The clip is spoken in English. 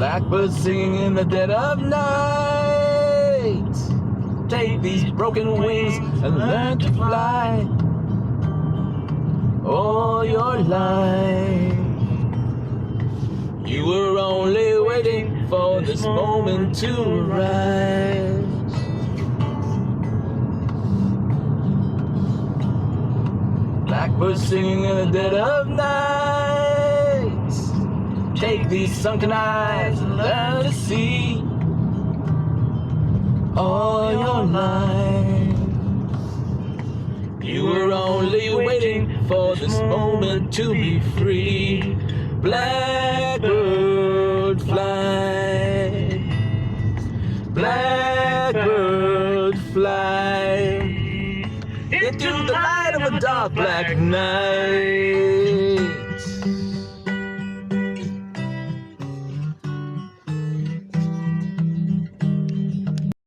Blackbirds singing in the dead of night. Take these broken wings and learn to fly all your life. You were only waiting for this moment to arise. Blackbirds singing in the dead of night. Take these sunken eyes and learn to see all your life. You were only waiting for this moment to be free. Blackbird fly, blackbird fly into the light of a dark black night.